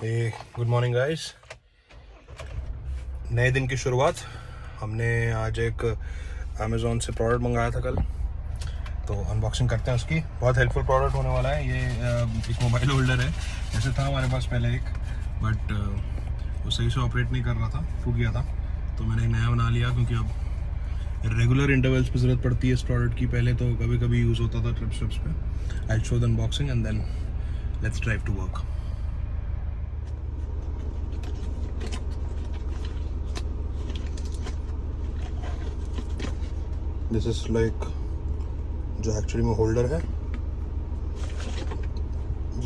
Good morning guys. नए दिन की शुरुआत। हमने आज एक अमेज़ॉन से प्रोडक्ट मंगाया था कल, तो अनबॉक्सिंग करते हैं उसकी। बहुत हेल्पफुल प्रोडक्ट होने वाला है। ये एक मोबाइल होल्डर है। ऐसे था हमारे पास पहले एक, बट वो सही से ऑपरेट नहीं कर रहा था, टूट गया था, तो मैंने एक नया बना लिया क्योंकि अब रेगुलर इंटरवल्स पे ज़रूरत पड़ती है इस प्रोडक्ट की। पहले तो कभी कभी यूज़ होता था ट्रिप्स पे। I show the unboxing and then let's drive to work. This is like जो एक्चुअली में होल्डर है,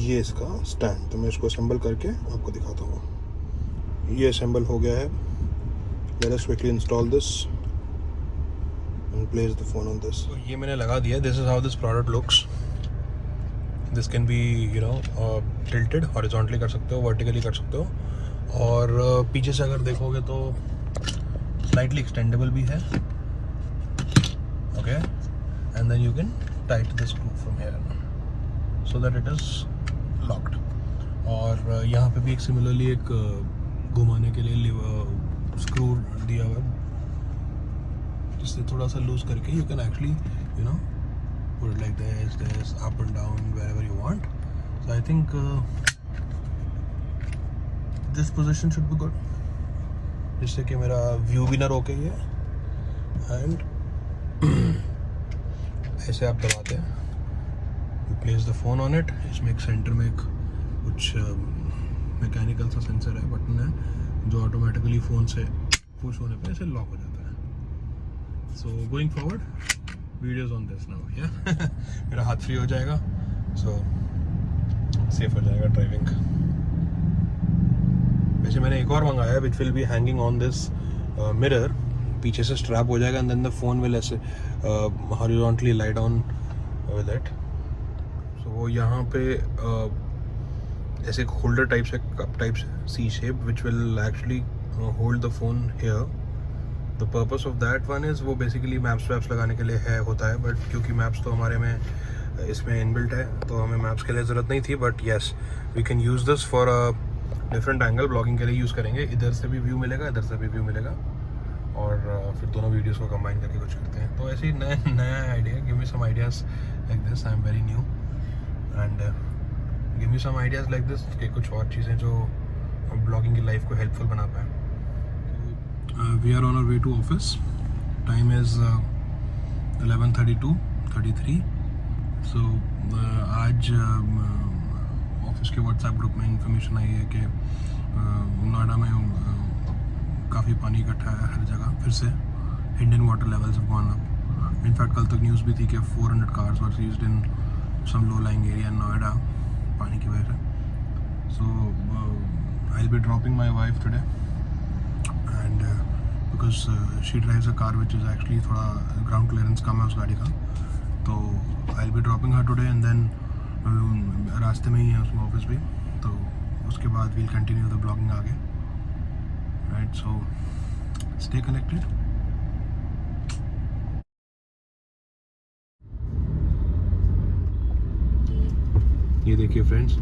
ये इसका स्टैंड। तो मैं इसको असेंबल करके आपको दिखाता हूँ। ये असेंबल हो गया है। Let us quickly install this and place the phone on this. ये मैंने लगा दिया। This is how this product looks. This can be tilted, horizontally कर सकते हो, वर्टिकली कर सकते हो, और पीछे से अगर देखोगे तो स्लाइटली एक्सटेंडेबल भी है। Okay, and then you can tighten the screw from here so that it is locked. और यहाँ पे भी एक सिमिलरली एक घुमाने के लिए स्क्रू दिया हुआ है, जिससे थोड़ा सा लूज करके you can actually put it like this, up and down wherever you want. So I think this position should be good, जिससे कि मेरा व्यू भी ना रोके ये। एंड ऐसे आप दबाते हैं, you place the phone on it. इसमें एक सेंटर में एक कुछ मैकेनिकल सा सेंसर है, बटन है, जो ऑटोमेटिकली फ़ोन से पुश होने पे ऐसे लॉक हो जाता है। So going forward videos on this now, या मेरा हाथ फ्री हो जाएगा, सो सेफ हो जाएगा ड्राइविंग। वैसे मैंने एक और मंगाया है which will be hanging on this mirror. पीछे से स्ट्रैप हो जाएगा and then the phone will ऐसे horizontally lie down with it. So वो यहाँ पे ऐसे एक होल्डर टाइप से, कप टाइप से, C shape, which will actually hold the phone here. The purpose of that one is वो बेसिकली मैप्स वैप्स लगाने के लिए है, होता है, बट क्योंकि मैप्स तो हमारे में इसमें इनबिल्ट है, तो हमें मैप्स के लिए ज़रूरत नहीं थी। But yes, we can use this for a different angle. Blogging के लिए यूज़ करेंगे। इधर से भी व्यू मिलेगा, इधर से भी व्यू मिलेगा, और फिर दोनों वीडियोस को कंबाइन करके कुछ करते हैं। तो ऐसे ही नया idea. Give me some ideas like this. I am very new and give me some ideas like this कि कुछ और चीज़ें जो ब्लॉगिंग की लाइफ को हेल्पफुल बना पाए। We are on our way to office. Time is 11:33। So आज ऑफिस के व्हाट्सएप ग्रुप में इंफॉर्मेशन आई है कि नोएडा में काफ़ी पानी इकट्ठा है हर जगह। फिर से Indian water levels have gone up. In fact कल तक न्यूज़ भी थी कि 400 cars were seized in some low lying area in Noida, पानी की वजह से। So I will be dropping my wife today and because she drives a car which is actually थोड़ा ग्राउंड क्लियरेंस कम है उस गाड़ी का, तो I will be dropping her today and then रास्ते में ही है उसमें ऑफिस भी, तो उसके बाद वील कंटिन्यू द ब्लॉगिंग आगे। Right, so stay connected. ये देखिए फ्रेंड्स,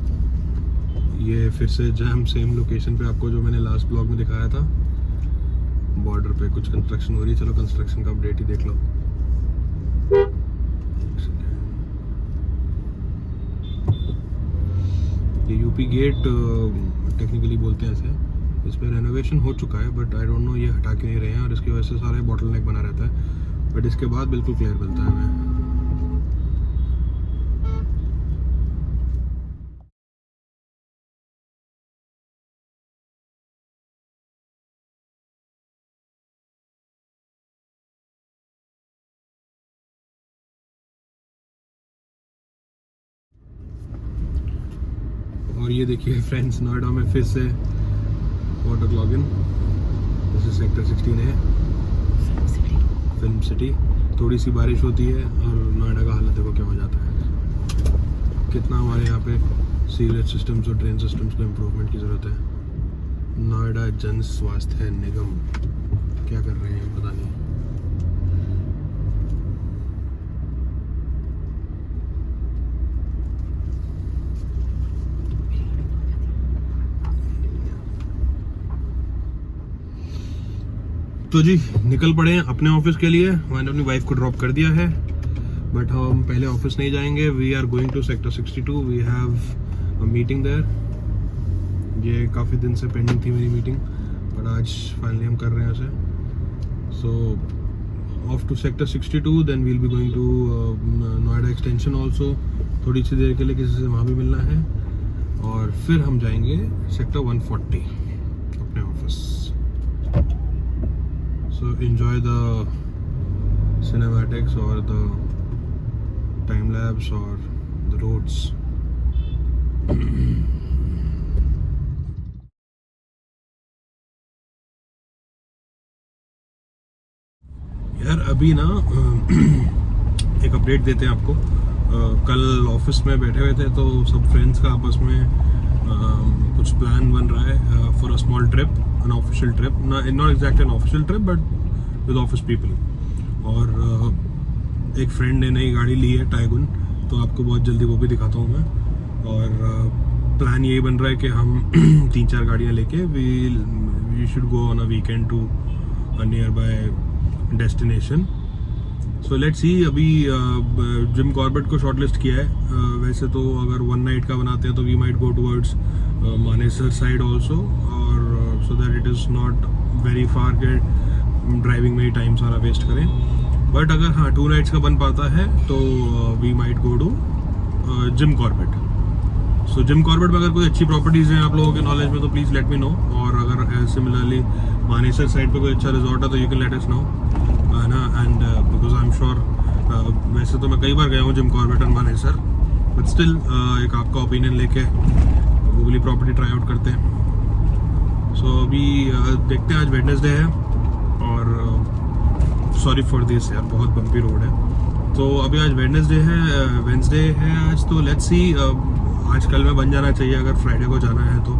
ये फिर से जैम सेम लोकेशन पे आपको जो मैंने लास्ट ब्लॉग में दिखाया था। बॉर्डर पे कुछ कंस्ट्रक्शन हो रही है। चलो कंस्ट्रक्शन का अपडेट ही देख लो। ये यूपी गेट टेक्निकली बोलते हैं ऐसे। इस पर रेनोवेशन हो चुका है, बट आई डोंट नो ये हटा के नहीं रहे हैं, और इसकी वजह से सारे बॉटल नेक बना रहता है। बट इसके बाद बिल्कुल क्लियर मिलता है हमें। और ये देखिए फ्रेंड्स, नोएडा में फिर से water login. This is sector 16A, film city. थोड़ी सी बारिश होती है और नोएडा का हालत देखो क्या हो जाता है। कितना हमारे यहाँ पे सीवरेज सिस्टम्स और ड्रेन सिस्टम्स को इम्प्रूवमेंट की ज़रूरत है। नोएडा जन स्वास्थ्य निगम क्या कर रहे हैं पता नहीं। तो जी निकल पड़े हैं अपने ऑफिस के लिए। मैंने अपनी वाइफ को ड्रॉप कर दिया है, बट हम पहले ऑफिस नहीं जाएंगे। We are going to sector 62। We have a meeting there. ये काफ़ी दिन से पेंडिंग थी मेरी मीटिंग, बट आज फाइनली हम कर रहे हैं उसे। So off to sector 62, then we'll be going to Noida extension also. थोड़ी सी देर के लिए किसी से वहाँ भी मिलना है, और फिर हम जाएंगे सेक्टर 140 अपने office. So enjoy the cinematics or the time lapse or the roads. यार अभी ना एक अपडेट देते हैं आपको। कल ऑफिस में बैठे हुए थे तो सब फ्रेंड्स का आपस में कुछ प्लान बन रहा है for a small trip, an official trip, not exactly an official trip but with office people। और एक फ्रेंड ने नई गाड़ी ली है टाइगुन, तो आपको बहुत जल्दी वो भी दिखाता हूँ मैं। और प्लान यही बन रहा है कि हम 3-4 गाड़ियाँ लेके we should go on a weekend to a nearby destination. So let's see. अभी जिम कॉर्बेट को शॉर्टलिस्ट किया है। वैसे तो अगर 1 नाइट का बनाते हैं तो we might go towards Manesar side also, और so that it is not very far के ड्राइविंग में ही टाइम सारा वेस्ट करें। बट अगर हाँ 2 नाइट्स का बन पाता है तो we might go to Jim Corbett. So Jim Corbett में अगर कोई अच्छी प्रॉपर्टीज़ हैं आप लोगों के नॉलेज में तो प्लीज़ लेट मी नो। और अगर सिमिलरली मानेसर साइड पे कोई अच्छा रिजॉर्ट है तो you can let us know, है ना। And because I am sure, वैसे तो मैं कई बार गया हूँ जिम कॉर्बेट और मानेसर, बट स्टिल एक आपका ओपिनियन लेके वो वाली प्रॉपर्टी ट्राई आउट करते हैं। सो अभी देखते हैं। आज वेडनेसडे है और सॉरी फॉर दिस यार, बहुत बम्पी रोड है। तो अभी आज वेडनेसडे है आज, तो लेट्स सी। आज कल में बन जाना चाहिए अगर फ्राइडे को जाना है तो।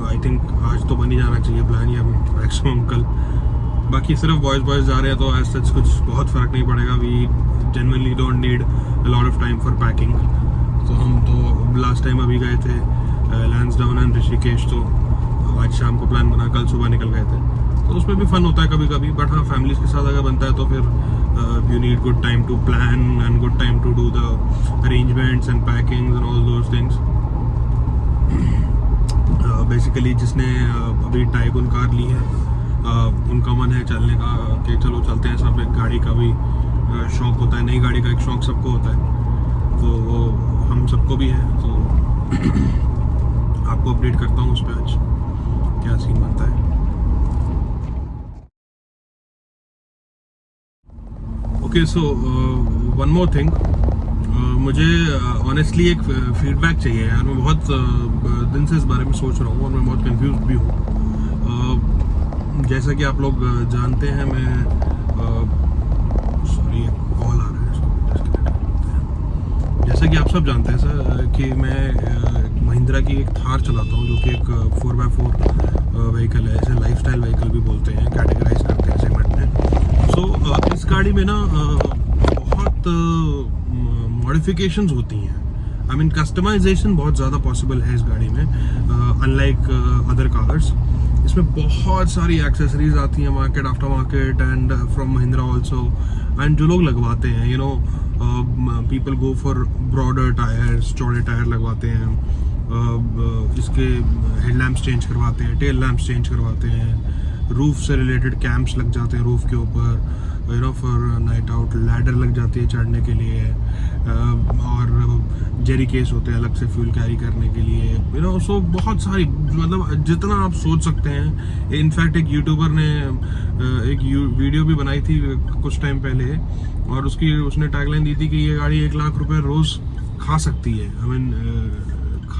आई थिंक आज तो बन ही जाना चाहिए प्लान, या मैक्सिमम कल। बाकी सिर्फ बॉयज़ जा रहे हैं तो एज सच कुछ बहुत फ़र्क नहीं पड़ेगा। We genuinely don't need a lot of time for packing. तो हम तो लास्ट टाइम अभी गए थे लैंसडाउन एंड ऋषिकेश, तो आज शाम को प्लान बना, कल सुबह निकल गए थे। तो उसमें भी फन होता है कभी कभी, बट हाँ फैमिलीज के साथ अगर बनता है तो फिर you need good time to plan and good time to do the arrangements and packings and all those things. Basically जिसने अभी टाइगुन कार ली है, उनका मन है चलने का कि चलो चलते हैं सब। एक गाड़ी का भी शौक होता है, नई गाड़ी का एक शौक सबको होता है, तो वो हम सबको भी है। तो आपको अपडेट करता हूँ उस पर आज क्या सीन बनता है। Okay, so one more thing. मुझे ऑनेस्टली एक फीडबैक चाहिए यार। मैं बहुत दिन से इस बारे में सोच रहा हूँ और मैं बहुत कंफ्यूज भी हूँ। जैसा कि आप लोग जानते हैं, मैं सॉरी एक कॉल आ रहा है, जैसा कि आप सब जानते हैं सर कि मैं महिंद्रा की एक थार चलाता हूँ, जो कि एक 4x4 व्हीकल है। ऐसे लाइफस्टाइल व्हीकल भी बोलते हैं, कैटेगराइज करते हैं सेगमेंट में। सो इस गाड़ी में ना बहुत मॉडिफिकेशंस होती हैं। आई मीन कस्टमाइजेशन बहुत ज़्यादा पॉसिबल है इस गाड़ी में, अनलाइक अदर कार्स। इसमें बहुत सारी एक्सेसरीज आती हैं market after market and from Mahindra also. And जो लोग लगवाते हैं, you know, people go for broader tyres, चौड़े टायर लगवाते हैं, इसके हेडलैम्प्स चेंज करवाते हैं, टेल लैम्प्स चेंज करवाते हैं, रूफ से रिलेटेड कैम्प्स लग जाते हैं रूफ के ऊपर, you know, for night out ladder लग जाती है चढ़ने के लिए, और जेरी केस होते हैं अलग से फ्यूल कैरी करने के लिए, यू नो। सो बहुत सारी, मतलब जितना आप सोच सकते हैं। इनफैक्ट एक यूट्यूबर ने एक वीडियो भी बनाई थी कुछ टाइम पहले, और उसने टैगलाइन दी थी कि ये गाड़ी 1 लाख रुपए रोज खा सकती है। आई मीन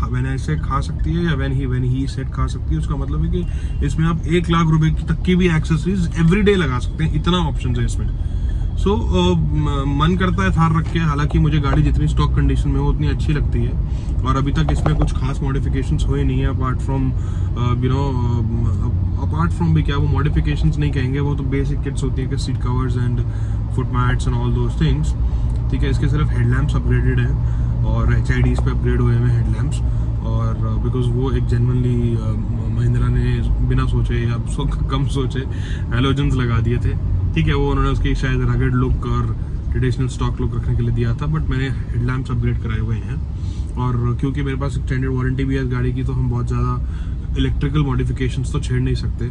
व्हेन आई से खा सकती है, या व्हेन ही सेड खा सकती है, उसका मतलब है कि इसमें आप 1 लाख रुपए तक की भी एक्सेसरीज एवरीडे लगा सकते हैं। इतना ऑप्शन है इसमें। सो मन करता है थार रख के। हालांकि मुझे गाड़ी जितनी स्टॉक कंडीशन में हो उतनी अच्छी लगती है, और अभी तक इसमें कुछ खास मॉडिफिकेशंस हुए नहीं है, apart from you know, apart from भी क्या, वो मॉडिफिकेशंस नहीं कहेंगे, वो तो बेसिक किट्स होती है कि seat covers and foot mats and all those things. ठीक है, इसके सिर्फ हेडलैम्प्स अपग्रेडेड हैं और HIDs पे अपग्रेड हुए हैं हेडलैम्प्स, और बिकॉज वो एक जेन्युइनली महिंद्रा ने बिना सोचे या कम सोचे हैलोजन्स लगा दिए थे। ठीक है, वो उन्होंने उसकी शायद रगड लुक और ट्रेडिशनल स्टॉक लुक रखने के लिए दिया था, बट मैंने हेडलैम्प्स अपग्रेड कराए हुए हैं। और क्योंकि मेरे पास एक्सटेंडेड वारंटी भी है इस गाड़ी की, तो हम बहुत ज़्यादा इलेक्ट्रिकल मॉडिफिकेशंस तो छेड़ नहीं सकते।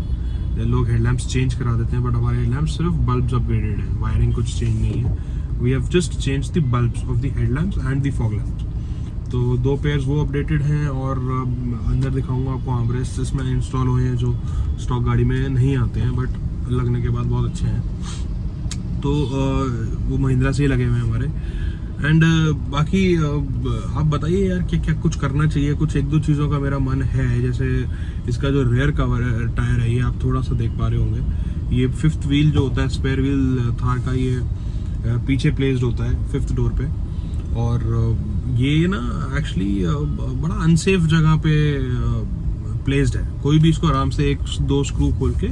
लोग हेडलैम्प्स चेंज करा देते हैं, बट हमारे हेडलैम्प्स सिर्फ बल्ब्स अपग्रेडेड हैं, वायरिंग कुछ चेंज नहीं है। We have just change the bulbs of the headlamps and the fog lamps. तो 2 पेयर्स वो अपडेटेड हैं, और अंदर दिखाऊंगा आपको आर्मरेस्ट इसमें इंस्टॉल हुए हैं जो स्टॉक गाड़ी में नहीं आते हैं, बट लगने के बाद बहुत अच्छे हैं। तो वो महिंद्रा से ही लगे हुए हैं हमारे। एंड बाकी आप बताइए यार क्या क्या कुछ करना चाहिए। कुछ 1-2 चीज़ों का मेरा मन है, जैसे इसका जो रेयर कवर टायर है, ये आप थोड़ा सा देख पा रहे होंगे। ये 5th व्हील जो होता है, स्पेयर व्हील थार का, ये पीछे प्लेस्ड होता है 5th डोर पे। और ये ना एक्चुअली बड़ा अनसेफ जगह पे प्लेस्ड है। कोई भी इसको आराम से 1-2 स्क्रू खोल के,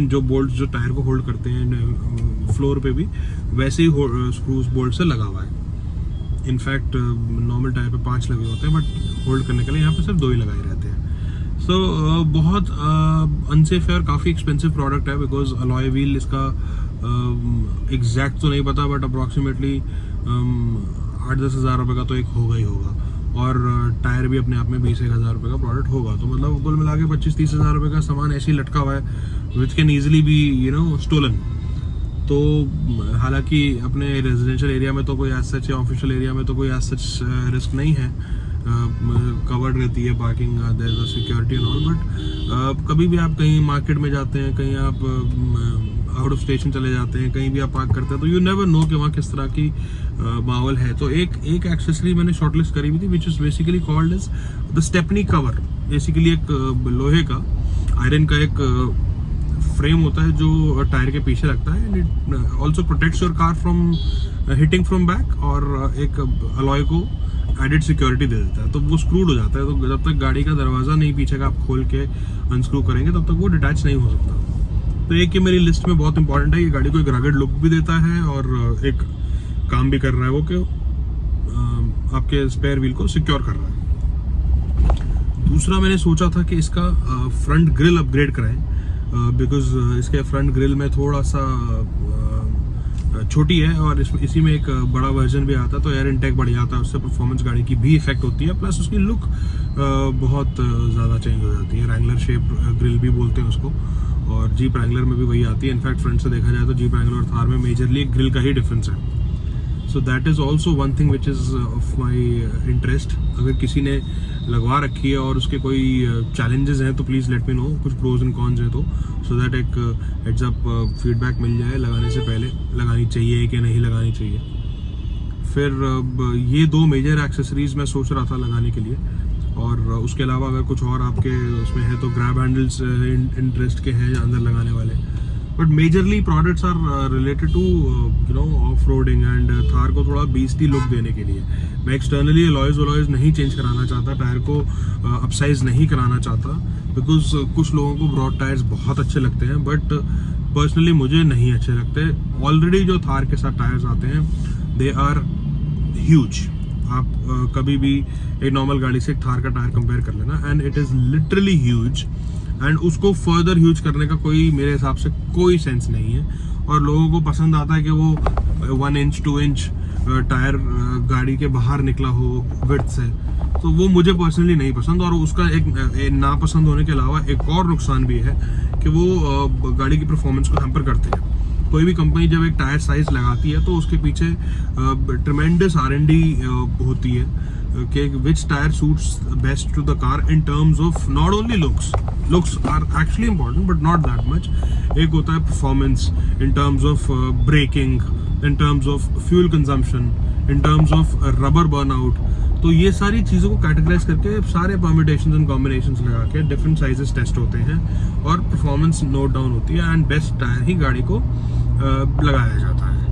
जो बोल्ट जो टायर को होल्ड करते हैं फ्लोर पे भी वैसे ही स्क्रूज बोल्ट से लगा हुआ है। इनफैक्ट नॉर्मल टायर पे 5 लगे होते हैं, बट होल्ड करने के लिए यहाँ पे सिर्फ 2 ही लगाए रहते हैं। सो बहुत अनसेफ है और काफ़ी एक्सपेंसिव प्रोडक्ट है, बिकॉज अलॉय व्हील इसका एग्जैक्ट तो नहीं पता, बट अप्रॉक्सीमेटली 8-10 हज़ार रुपये का तो एक होगा ही होगा। और टायर भी अपने आप में 20-1 हज़ार रुपये का प्रोडक्ट होगा। तो मतलब कुल मिला के 25-30 हज़ार रुपये का सामान ऐसे ही लटका हुआ है, which can easily be stolen. तो हालांकि अपने रेजिडेंशियल एरिया में तो कोई एज सच, या ऑफिशियल एरिया में तो कोई एज सच रिस्क नहीं है, कवर्ड रहती है parking, there is security and all. But कभी भी आप कहीं मार्केट में जाते हैं, कहीं आप आउट ऑफ स्टेशन चले जाते हैं, कहीं भी आप पार्क करते हैं, तो यू नेवर नो कि वहाँ किस तरह की माहौल है। तो एक एक्सेसरी मैंने शॉर्टलिस्ट करी हुई थी, which is basically called as the stepney cover. Basically एक लोहे का, आयरन का एक फ्रेम होता है जो टायर के पीछे लगता है, and it also protects your car from hitting from back, और एक अलॉय को एडेड सिक्योरिटी दे देता है। तो वो स्क्रूड हो जाता है, तो जब तक गाड़ी का दरवाजा नहीं पीछे का आप खोल के अनस्क्रू करेंगे तब तक वो डिटैच नहीं हो सकता। तो एक ये मेरी लिस्ट में बहुत इंपॉर्टेंट है। ये गाड़ी को एक रगड़ लुक भी देता है और एक काम भी कर रहा है वो, कि आपके स्पेयर व्हील को सिक्योर कर रहा है। दूसरा मैंने सोचा था कि इसका फ्रंट ग्रिल अपग्रेड कराएं, बिकॉज इसके फ्रंट ग्रिल में थोड़ा सा छोटी है, और इसी में एक बड़ा वर्जन भी आता है, तो एयर इनटेक बढ़ जाता है, उससे परफॉर्मेंस गाड़ी की भी इफेक्ट होती है, प्लस उसकी लुक बहुत ज़्यादा चेंज हो जाती है। रैंगलर शेप ग्रिल भी बोलते हैं उसको, और जीप रैंगलर में भी वही आती है। इनफैक्ट फ्रंट से देखा जाए तो जीप रैंगलर और थार में मेजरली ग्रिल का ही डिफरेंस है। So that is also one thing which is of my interest. अगर किसी ने लगवा रखी है और उसके कोई चैलेंजेस हैं तो प्लीज़ लेट मी नो, कुछ प्रोज एंड कॉन्स हैं तो, सो दैट एक हेड्स अप फीडबैक मिल जाए लगाने से पहले, लगानी चाहिए कि नहीं लगानी चाहिए। फिर ये 2 मेजर एक्सेसरीज मैं सोच रहा था लगाने के लिए, और उसके अलावा अगर कुछ और आपके उसमें है तो ग्रैब हैंडल्स इंटरेस्ट के हैं अंदर लगाने वाले। But majorly products are related to off roading and Thar को थोड़ा बीस्टी लुक देने के लिए। मैं एक्सटर्नली अलॉयज नहीं चेंज कराना चाहता, टायर को अपसाइज नहीं कराना चाहता, बिकॉज कुछ लोगों को ब्रॉड टायर्स बहुत अच्छे लगते हैं, बट पर्सनली मुझे नहीं अच्छे लगते। ऑलरेडी जो थार के साथ टायर्स आते हैं दे आर ह्यूज। आप कभी भी एक नॉर्मल गाड़ी से एक थार का टायर कंपेयर कर लेना, and it is literally huge, and उसको फर्दर ह्यूज करने का कोई मेरे हिसाब से कोई सेंस नहीं है। और लोगों को पसंद आता है कि वो 1 इंच 2 इंच टायर गाड़ी के बाहर निकला हो विड्थ से, तो वो मुझे पर्सनली नहीं पसंद। और उसका एक नापसंद होने के अलावा एक और नुकसान भी है कि वो गाड़ी की परफॉर्मेंस को हैम्पर करते हैं। कोई भी कंपनी जब एक टायर साइज लगाती है तो उसके पीछे ट्रेमेंडस R&D होती है कि which tire suits best to the car in terms of not only looks are actually important but not that much। एक होता है performance in terms of braking, in terms of fuel consumption, in terms of rubber burnout। तो ये सारी चीज़ों को categorise करके सारे परम्यूटेशंस एंड कॉम्बिनेशंस लगा के डिफरेंट साइजेस टेस्ट होते हैं और परफॉर्मेंस नोट डाउन होती है, एंड बेस्ट टायर ही गाड़ी को लगाया जाता है।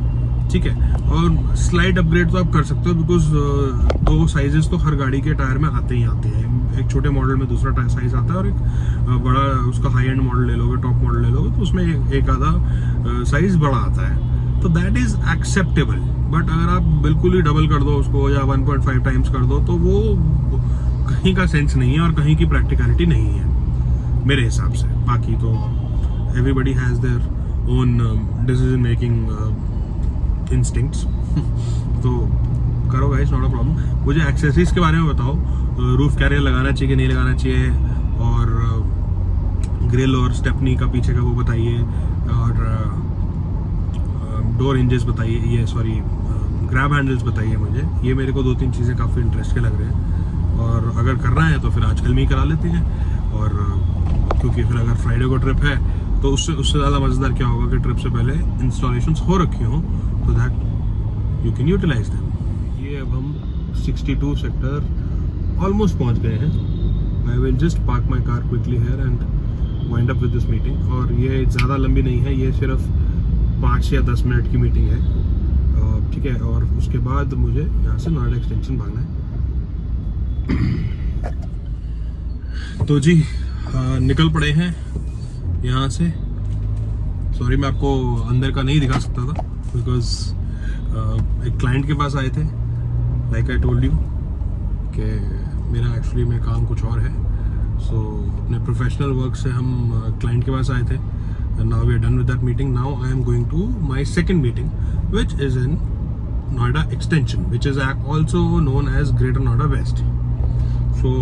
ठीक है, और स्लाइड अपग्रेड तो आप कर सकते हो, बिकॉज 2 साइजेस तो हर गाड़ी के टायर में आते ही आते हैं। एक छोटे मॉडल में दूसरा टायर साइज आता है, और एक बड़ा उसका हाई एंड मॉडल ले लोगे, टॉप मॉडल ले लोगे, तो उसमें एक आधा साइज बड़ा आता है, तो दैट इज एक्सेप्टेबल। बट अगर आप बिल्कुल ही डबल कर दो उसको या 1.5 टाइम्स कर दो, तो वो कहीं का सेंस नहीं है और कहीं की प्रैक्टिकलिटी नहीं है मेरे हिसाब से। बाकी तो everybody has their own decision making instincts. तो करो गाइस, नॉट अ प्रॉब्लम। मुझे एक्सेसरीज के बारे में बताओ, रूफ कैरियर लगाना चाहिए कि नहीं लगाना चाहिए, और ग्रिल और स्टेपनी का पीछे का वो बताइए, और डोर हिंजेस बताइए, ये सॉरी ग्रैब हैंडल्स बताइए मुझे। ये मेरे को 2-3 चीज़ें काफ़ी इंटरेस्ट के लग रहे हैं, और अगर करना है तो फिर आजकल में ही करा लेते हैं। और क्योंकि फिर अगर फ्राइडे को ट्रिप है तो उससे ज़्यादा मज़ेदार क्या होगा कि ट्रिप से पहले इंस्टॉलेशंस हो रखी हों, तो that you can utilise them. ये अब हम 62 सेक्टर ऑलमोस्ट पहुंच गए हैं। I will just park my car quickly here and wind up with this meeting. और ये ज़्यादा लंबी नहीं है, ये सिर्फ 5 या 10 मिनट की मीटिंग है, ठीक है। और उसके बाद मुझे यहाँ से नोएडा एक्सटेंशन भागना है। तो जी निकल पड़े हैं यहाँ से। सॉरी मैं आपको अंदर का नहीं दिखा सकता था, बिकॉज एक क्लाइंट के पास आए थे, लाइक आई टोल्ड यू कि मेरा एक्चुअली में काम कुछ और है। सो अपने प्रोफेशनल वर्क से हम क्लाइंट के पास आए थे। Now we are done with that meeting. Now I am going to my second meeting, which is in Noida Extension, which is also known as Greater Noida West. So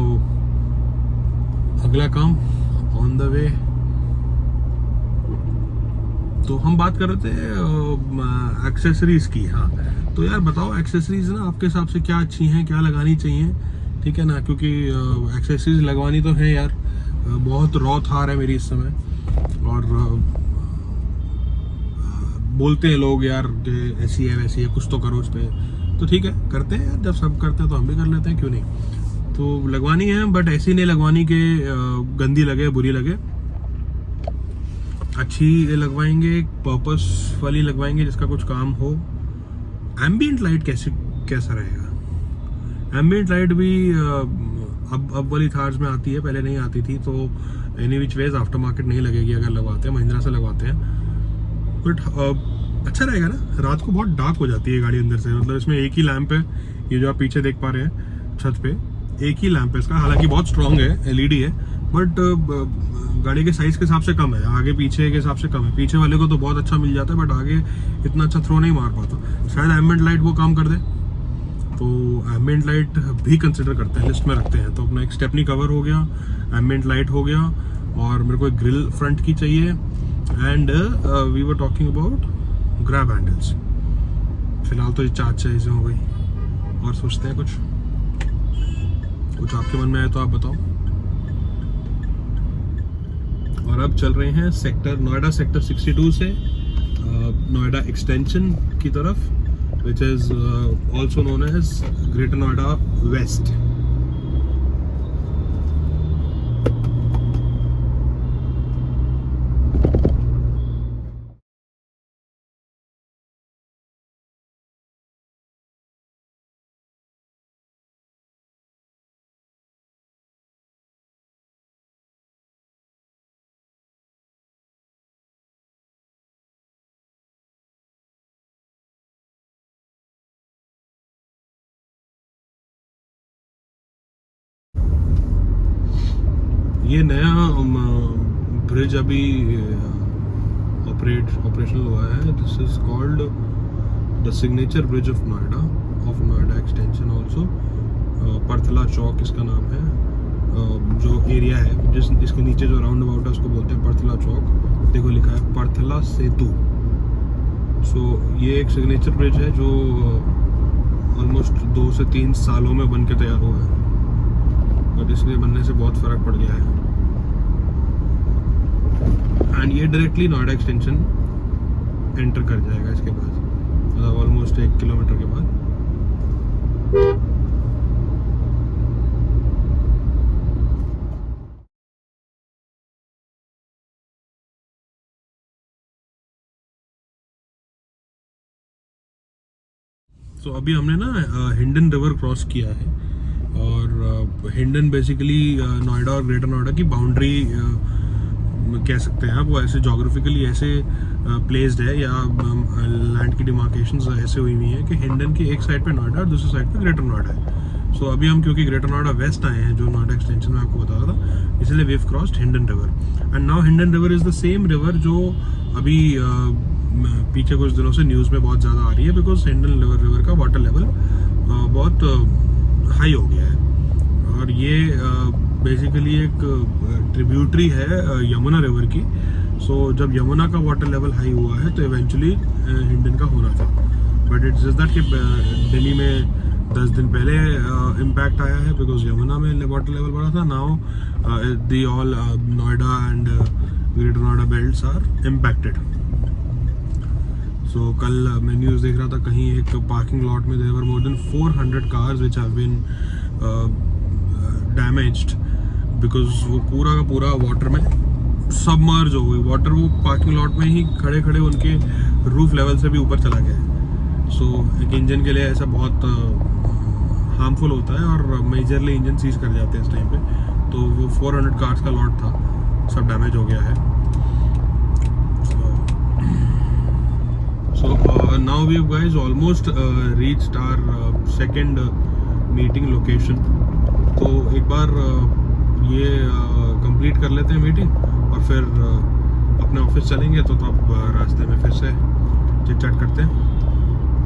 अगला काम on the way। तो हम बात कर रहे थे accessories की। हाँ, तो यार बताओ एक्सेसरीज ना आपके हिसाब से क्या अच्छी हैं, क्या लगानी चाहिए, ठीक है ना? क्योंकि एक्सेसरीज लगवानी तो है यार, बहुत रॉ थार है मेरी इस समय। और बोलते हैं लोग यार कि ऐसी है वैसी है, कुछ तो करो इस पर। तो ठीक है, करते हैं यार, जब सब करते हैं तो हम भी कर लेते हैं, क्यों नहीं। तो लगवानी है, बट ऐसी नहीं लगवानी कि गंदी लगे, बुरी लगे। अच्छी लगवाएंगे, पर्पस वाली लगवाएंगे जिसका कुछ काम हो। एम्बिएंट लाइट कैसा रहेगा? एम्बिएंट लाइट भी अब वाली थार्स में आती है, पहले नहीं आती थी। तो any which ways after market नहीं लगेगी अगर लगवाते हैं, महिंद्रा से लगवाते हैं। बट अच्छा रहेगा ना, रात को बहुत डार्क हो जाती है गाड़ी अंदर से। मतलब इसमें एक ही लैंप है, ये जो आप पीछे देख पा रहे हैं छत पे, एक ही लैंप है इसका। हालांकि बहुत स्ट्रॉन्ग है, LED है, बट गाड़ी के साइज के हिसाब से कम है, आगे पीछे के हिसाब से कम है। पीछे वाले को तो बहुत अच्छा मिल जाता है, बट आगे इतना अच्छा थ्रो नहीं मार पाता। शायद एम्बिएंट लाइट वो काम कर दे, तो एम्बिएंट लाइट भी कंसिडर करते हैं, लिस्ट में रखते हैं। तो अपना एक स्टेपनी कवर हो गया, एम्बिएंट लाइट हो गया, और मेरे को एक ग्रिल फ्रंट की चाहिए। And we were talking about grab handles. फिलहाल तो ये 4 चीजें हो गई, और सोचते हैं कुछ आपके मन में आए तो आप बताओ। और अब चल रहे हैं नोएडा सेक्टर 62 से नोएडा एक्सटेंशन की तरफ, which is also known as Greater Noida West. ये नया ब्रिज अभी ऑपरेशनल हुआ है। This is called the signature bridge of Noida extension also. Parthala Chowk इसका नाम है। जो एरिया है इसके नीचे जो राउंड अबाउट है उसको बोलते हैं परथला चौक। देखो लिखा है परथला सेतु। सो ये एक सिग्नेचर ब्रिज है जो ऑलमोस्ट 2 से 3 सालों में बन के तैयार हुआ है, बट इसके बनने से बहुत फर्क पड़ गया है। एंड ये डायरेक्टली नोएडा एक्सटेंशन एंटर कर जाएगा इसके बाद, मतलब ऑलमोस्ट 1 किलोमीटर के बाद। तो अभी हमने ना हिंडन रिवर क्रॉस किया है, और हिंडन बेसिकली नोएडा और ग्रेटर नोएडा की बाउंड्री कह सकते हैं आप। वो ऐसे जोग्राफिकली ऐसे प्लेस्ड है, या लैंड की डिमार्केशंस ऐसे हुई हुई हैं कि हिंडन की एक साइड पे नोएडा और दूसरी साइड पे ग्रेटर नोएडा है। सो अभी हम क्योंकि ग्रेटर नोएडा वेस्ट आए हैं, जो नोएडा एक्सटेंशन में आपको बता रहा था, इसलिए we have crossed Hindon river and now Hindon river is the same river जो अभी पीछे कुछ दिनों से न्यूज़ में बहुत ज़्यादा आ रही है, बिकॉज हिंडन रिवर का वाटर लेवल बहुत हाई हो गया है। और ये बेसिकली एक ट्रिब्यूटरी है यमुना रिवर की। सो जब यमुना का वाटर लेवल हाई हुआ है तो इवेंचुअली हिंडन का होना था, बट इट्स जस्ट दैट कि दिल्ली में 10 दिन पहले इम्पैक्ट आया है बिकॉज यमुना में वाटर लेवल बढ़ा था। Now the all Noida and Greater Noida belts are impacted. So कल मैं न्यूज़ देख रहा था, कहीं एक पार्किंग लॉट में there were more than 400 cars which have been damaged because वो पूरा का पूरा वाटर में सबमर्ज हो गई। वाटर वो पार्किंग लॉट में ही खड़े खड़े उनके रूफ लेवल से भी ऊपर चला गया है। सो एक इंजन के लिए ऐसा बहुत हार्मफुल होता है और मेजरली इंजन सीज कर जाते हैं इस टाइम पे। तो वो 400 कार्स का लॉट था, सब डैमेज हो गया है। So now we guys almost reached our second meeting location. तो एक बार ये कंप्लीट कर लेते हैं मीटिंग और फिर अपने ऑफिस चलेंगे। तो तब रास्ते में फिर से चिट चैट करते हैं,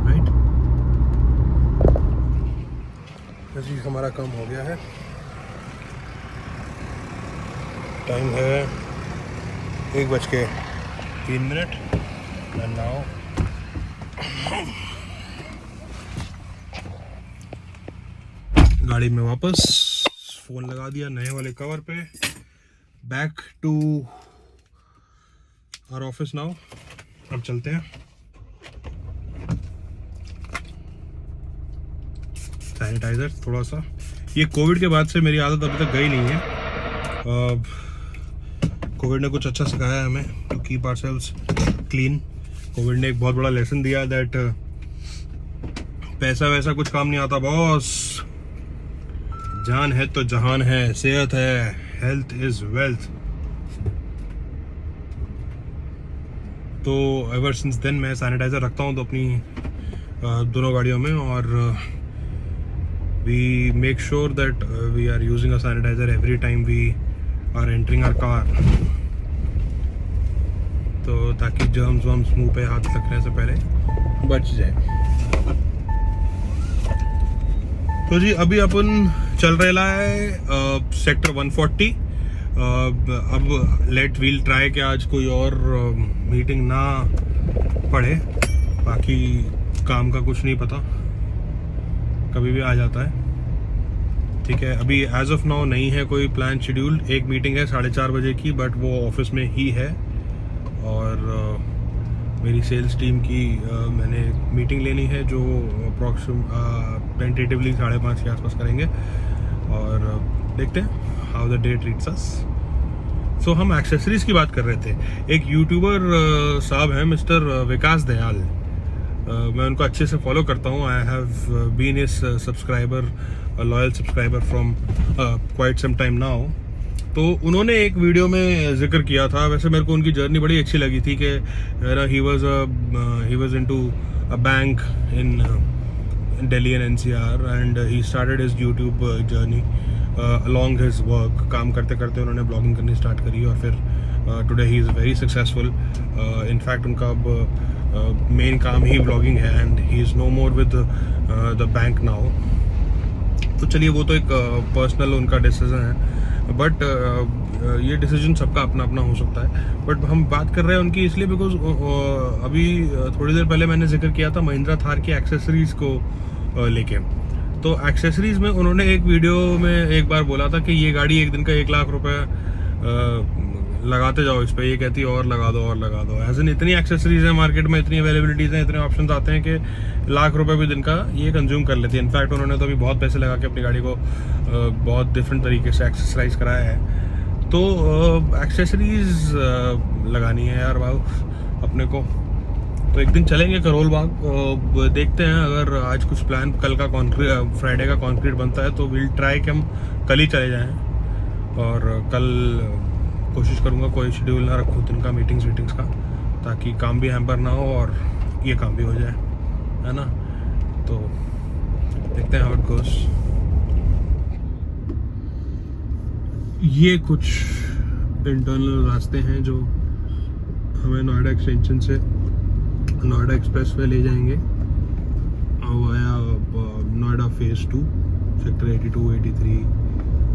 राइट? जी हमारा काम हो गया है। टाइम है 1:03 एंड नाउ गाड़ी में वापस फोन लगा दिया नए वाले कवर पे। Back to our office now. अब चलते हैं। सैनिटाइजर थोड़ा सा, ये कोविड के बाद से मेरी आदत अभी तक गई नहीं है। कोविड ने कुछ अच्छा सिखाया है हमें to keep ourselves clean. Covid ने एक बहुत बड़ा लेसन दिया दैट पैसा वैसा कुछ काम नहीं आता बॉस। जान है तो जहान है, सेहत है, हेल्थ इज वेल्थ। तो एवर सिंस देन मैं सैनिटाइजर रखता हूँ तो अपनी दोनों गाड़ियों में, और we make sure that we are using a sanitiser every time we are entering our car, तो ताकि जर्म्स वम्स मुंह पे हाथ रखने से पहले बच जाए। तो जी अभी अपन चल रहा है सेक्टर 140। अब लेट वील ट्राई कि आज कोई और मीटिंग ना पड़े। बाकी काम का कुछ नहीं पता, कभी भी आ जाता है। ठीक है, अभी एज ऑफ नाउ नहीं है कोई प्लान शेड्यूल। एक मीटिंग है 4:30 बजे की, बट वो ऑफिस में ही है। और मेरी सेल्स टीम की मैंने मीटिंग लेनी है जो टेंटेटिवली 5:30 के आसपास करेंगे, और देखते हैं हाउ द डे ट्रीट्स अस। सो हम एक्सेसरीज की बात कर रहे थे। एक यूट्यूबर साहब हैं मिस्टर विकास दयाल, मैं उनको अच्छे से फॉलो करता हूँ। I have been his subscriber, loyal subscriber from quite some time now. तो उन्होंने एक वीडियो में जिक्र किया था, वैसे मेरे को उनकी जर्नी बड़ी अच्छी लगी थी कि he was into a bank in Delhi and NCR and he started his YouTube journey along his work. काम करते करते उन्होंने ब्लॉगिंग करनी स्टार्ट करी और फिर today he is very successful. In fact उनका अब मेन काम ही ब्लॉगिंग है and he is no more with the bank now. तो चलिए वो तो एक पर्सनल उनका डिसीजन है, बट ये डिसीजन सबका अपना अपना हो सकता है। बट हम बात कर रहे हैं उनकी इसलिए बिकॉज अभी थोड़ी देर पहले मैंने जिक्र किया था महिंद्रा थार की एक्सेसरीज को लेके। तो एक्सेसरीज में उन्होंने एक वीडियो में एक बार बोला था कि ये गाड़ी एक दिन का 1 लाख रुपए लगाते जाओ इस पे, ये कहती है और लगा दो। एज इन इतनी एक्सेसरीज है मार्केट में, इतनी अवेलेबिलिटीज हैं, इतने ऑप्शंस आते हैं कि लाख रुपए भी दिन का ये कंज्यूम कर लेती है। इनफैक्ट उन्होंने तो अभी बहुत पैसे लगा के अपनी गाड़ी को बहुत डिफरेंट तरीके से एक्सेसराइज कराया है। तो एक्सेसरीज लगानी है यार बाबू अपने को। तो एक दिन चलेंगे करोल बाग, देखते हैं अगर आज कुछ प्लान, कल का फ्राइडे का कॉन्क्रीट बनता है तो विल ट्राई कि हम कल ही चले जाएं। और कल कोशिश करूँगा कोई शेड्यूल ना रखूँ दिन का मीटिंग्स का, ताकि काम भी हैम्पर ना हो और ये काम भी हो जाए, है ना। तो देखते हैं हाउ इट गोस। ये कुछ इंटरनल रास्ते हैं जो हमें नोएडा एक्सटेंशन से नोएडा एक्सप्रेस वे ले जाएंगे वाया नोएडा फेज 2 सेक्टर 82 83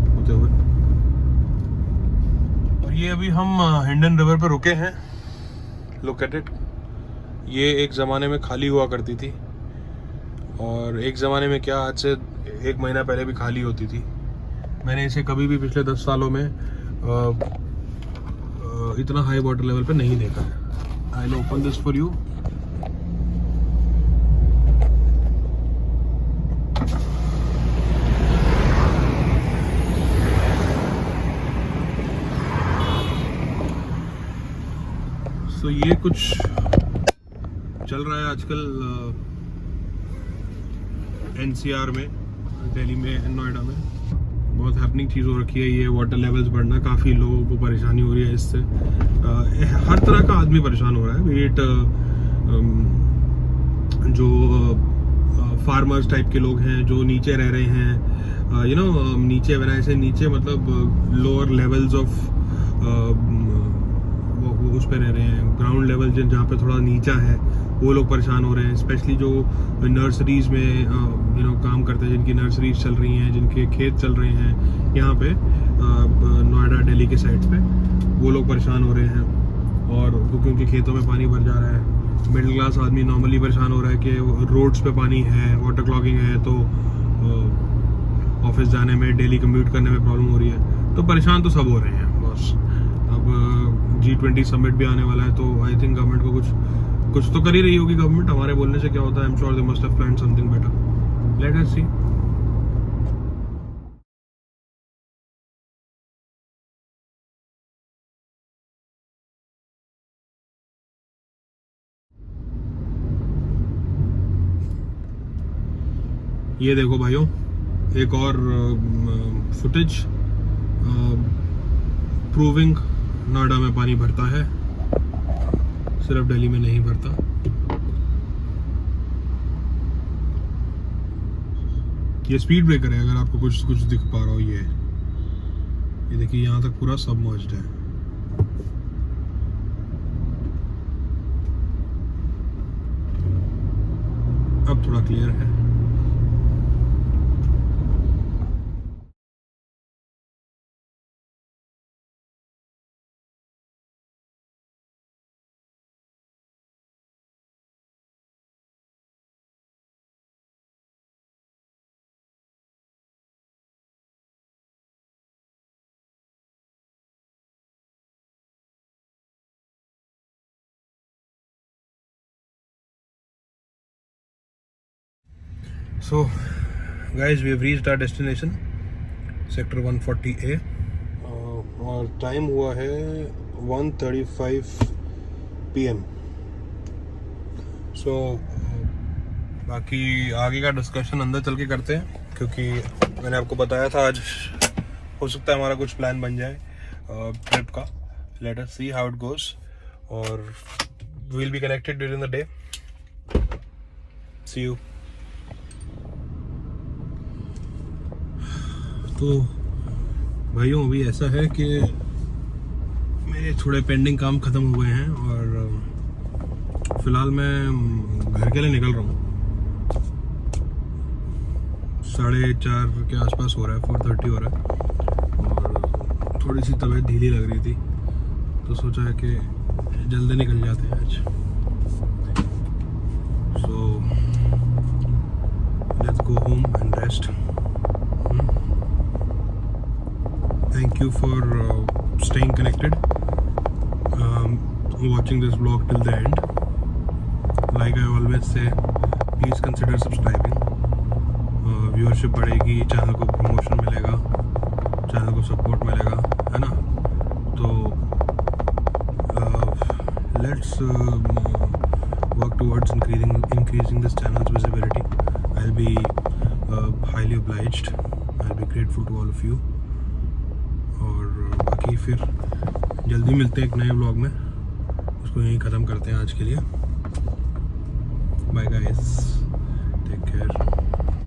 होते हुए। और ये अभी हम हिंडन रिवर पे रुके हैं। Look at it. ये एक ज़माने में खाली हुआ करती थी, और एक ज़माने में क्या, आज से 1 महीना पहले भी खाली होती थी। मैंने इसे कभी भी पिछले 10 सालों में इतना हाई वाटर लेवल पे नहीं देखा है। I will open this for you. तो ये कुछ चल रहा है आजकल एनसीआर में, दिल्ली में, नोएडा में बहुत हैपनिंग चीज़ हो रखी है। ये वाटर लेवल्स बढ़ना, काफ़ी लोगों को परेशानी हो रही है इससे। हर तरह का आदमी परेशान हो रहा है। वेट जो फार्मर्स टाइप के लोग हैं जो नीचे रह रहे हैं, नीचे बनाए से नीचे मतलब लोअर लेवल्स ऑफ उस पे रह रहे हैं, ग्राउंड लेवल जहाँ पे थोड़ा नीचा है, वो लोग परेशान हो रहे हैं। स्पेशली जो नर्सरीज में काम करते हैं, जिनकी नर्सरीज चल रही हैं, जिनके खेत चल रहे हैं यहाँ पे नोएडा दिल्ली के साइड पे, वो लोग परेशान हो रहे हैं। और क्योंकि उनके खेतों में पानी भर जा रहा है। मिडिल क्लास आदमी नॉर्मली परेशान हो रहा है कि रोड्स पे पानी है, वाटर क्लॉगिंग है, तो ऑफिस जाने में, डेली कम्यूट करने में प्रॉब्लम हो रही है। तो परेशान तो सब हो रहे हैं बॉस। अब G20 समिट भी आने वाला है, तो आई थिंक गवर्नमेंट को कुछ तो कर ही रही होगी गवर्नमेंट। हमारे बोलने से क्या होता है? I am sure they must have planned something better. Let us see. ये देखो भाइयों, एक और फुटेज प्रूविंग नोएडा में पानी भरता है, सिर्फ दिल्ली में नहीं भरता। ये स्पीड ब्रेकर है, अगर आपको कुछ दिख पा रहा हो। ये देखिए, यहाँ तक पूरा सबमर्ज्ड है। अब थोड़ा क्लियर है। So guys, we have reached our destination, sector 140A, और टाइम हुआ है 1:35 PM। So बाकी आगे का डिस्कशन अंदर चल के करते हैं, क्योंकि मैंने आपको बताया था आज हो सकता है हमारा कुछ प्लान बन जाए ट्रिप का। Let us see how it goes, और we will be connected during the day. See you. तो भाइयों, अभी ऐसा है कि मेरे थोड़े पेंडिंग काम ख़त्म हुए हैं, और फिलहाल मैं घर के लिए निकल रहा हूँ। 4:30 के आसपास हो रहा है, 4:30 हो रहा है, और थोड़ी सी तबीयत ढीली लग रही थी, तो सोचा है कि जल्दी निकल जाते हैं आज। So let's go home and rest. Thank you for staying connected, watching this vlog till the end. Like I always say, please consider subscribing. Viewership बढ़ेगी, चैनल को प्रमोशन मिलेगा, चैनल को सपोर्ट मिलेगा, है ना? तो let's work towards increasing this channel's visibility. I'll be highly obliged. I'll be grateful to all of you. और बाकी फिर जल्दी मिलते हैं एक नए व्लॉग में। उसको यहीं ख़त्म करते हैं आज के लिए। Bye guys, take care.